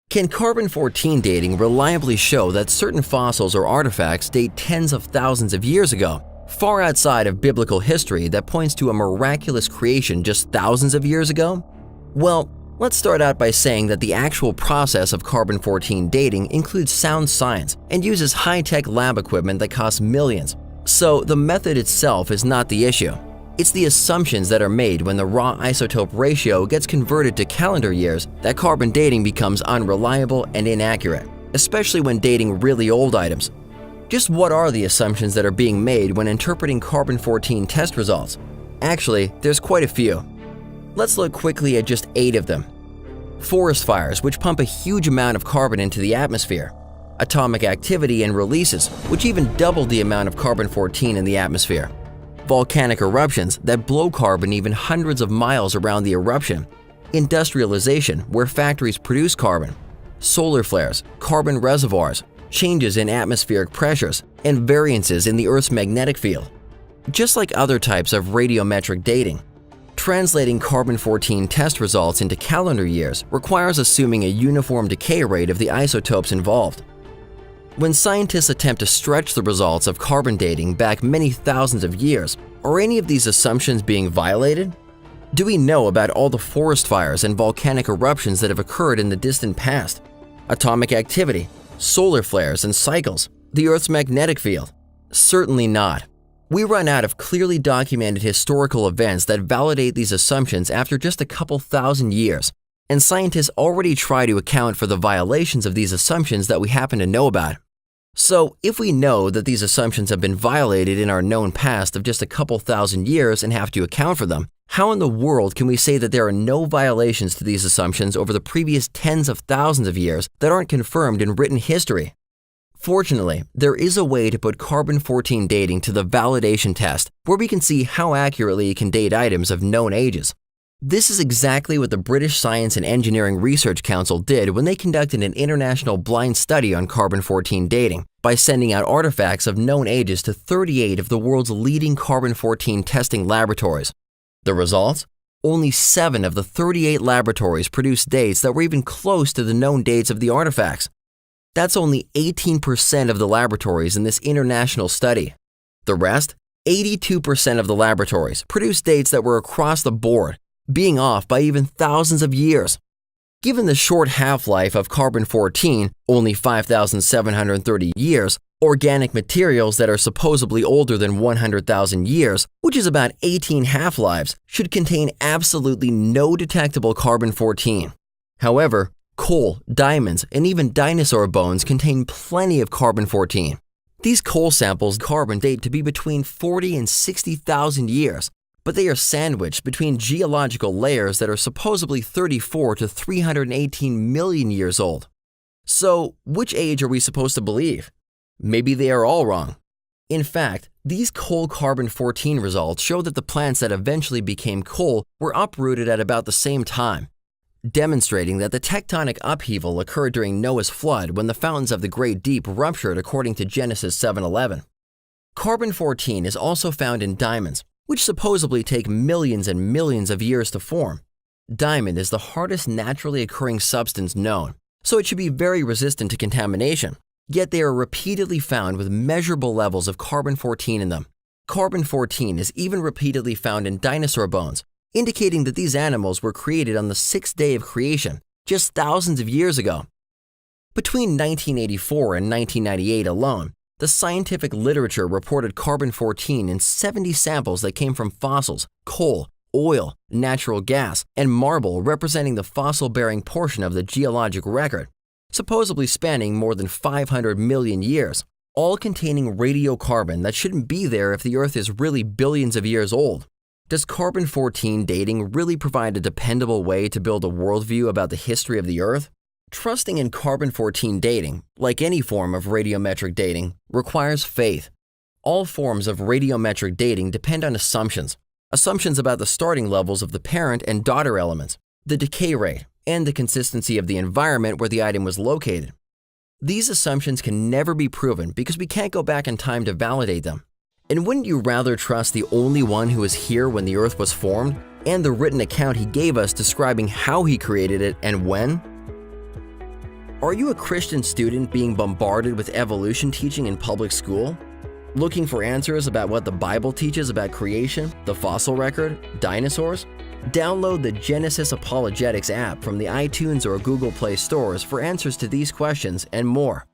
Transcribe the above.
Can carbon-14 dating reliably show that certain fossils or artifacts date tens of thousands of years ago, far outside of biblical history that points to a miraculous creation just thousands of years ago? Well, let's start out by saying that the actual process of carbon-14 dating includes sound science and uses high-tech lab equipment that costs millions. So the method itself is not the issue. It's the assumptions that are made when the raw isotope ratio gets converted to calendar years that carbon dating becomes unreliable and inaccurate, especially when dating really old items. Just what are the assumptions that are being made when interpreting carbon-14 test results? Actually, there's quite a few. Let's look quickly at just 8 of them. Forest fires, which pump a huge amount of carbon into the atmosphere. Atomic activity and releases, which even double the amount of carbon-14 in the atmosphere. Volcanic eruptions that blow carbon even hundreds of miles around the eruption. Industrialization, where factories produce carbon. Solar flares, carbon reservoirs, changes in atmospheric pressures, and variances in the Earth's magnetic field. Just like other types of radiometric dating, translating carbon-14 test results into calendar years requires assuming a uniform decay rate of the isotopes involved. When scientists attempt to stretch the results of carbon dating back many thousands of years, are any of these assumptions being violated? Do we know about all the forest fires and volcanic eruptions that have occurred in the distant past? Atomic activity, solar flares and cycles, the Earth's magnetic field? Certainly not. We run out of clearly documented historical events that validate these assumptions after just a couple thousand years, and scientists already try to account for the violations of these assumptions that we happen to know about. So, if we know that these assumptions have been violated in our known past of just a couple thousand years and have to account for them, how in the world can we say that there are no violations to these assumptions over the previous tens of thousands of years that aren't confirmed in written history? Fortunately, there is a way to put carbon-14 dating to the validation test where we can see how accurately it can date items of known ages. This is exactly what the British Science and Engineering Research Council did when they conducted an international blind study on carbon-14 dating by sending out artifacts of known ages to 38 of the world's leading carbon-14 testing laboratories. The results? Only 7 of the 38 laboratories produced dates that were even close to the known dates of the artifacts. That's only 18% of the laboratories in this international study. The rest, 82% of the laboratories, produced dates that were across the board, being off by even thousands of years. Given the short half-life of carbon-14, only 5,730 years, organic materials that are supposedly older than 100,000 years, which is about 18 half-lives, should contain absolutely no detectable carbon-14. However, coal, diamonds, and even dinosaur bones contain plenty of carbon-14. These coal samples carbon date to be between 40 and 60,000 years, but they are sandwiched between geological layers that are supposedly 34 to 318 million years old. So, which age are we supposed to believe? Maybe they are all wrong. In fact, these coal carbon-14 results show that the plants that eventually became coal were uprooted at about the same time, demonstrating that the tectonic upheaval occurred during Noah's flood when the fountains of the Great Deep ruptured according to Genesis 7:11. Carbon-14 is also found in diamonds, which supposedly take millions and millions of years to form. Diamond is the hardest naturally occurring substance known, so it should be very resistant to contamination, yet they are repeatedly found with measurable levels of carbon-14 in them. Carbon-14 is even repeatedly found in dinosaur bones, indicating that these animals were created on the 6th day of creation, just thousands of years ago. Between 1984 and 1998 alone, the scientific literature reported carbon-14 in 70 samples that came from fossils, coal, oil, natural gas, and marble representing the fossil-bearing portion of the geologic record, supposedly spanning more than 500 million years, all containing radiocarbon that shouldn't be there if the Earth is really billions of years old. Does carbon-14 dating really provide a dependable way to build a worldview about the history of the Earth? Trusting in carbon-14 dating, like any form of radiometric dating, requires faith. All forms of radiometric dating depend on assumptions about the starting levels of the parent and daughter elements, the decay rate, and the consistency of the environment where the item was located. These assumptions can never be proven because we can't go back in time to validate them. And wouldn't you rather trust the only one who was here when the Earth was formed, and the written account he gave us describing how he created it and when? Are you a Christian student being bombarded with evolution teaching in public school? Looking for answers about what the Bible teaches about creation, the fossil record, dinosaurs? Download the Genesis Apologetics app from the iTunes or Google Play stores for answers to these questions and more.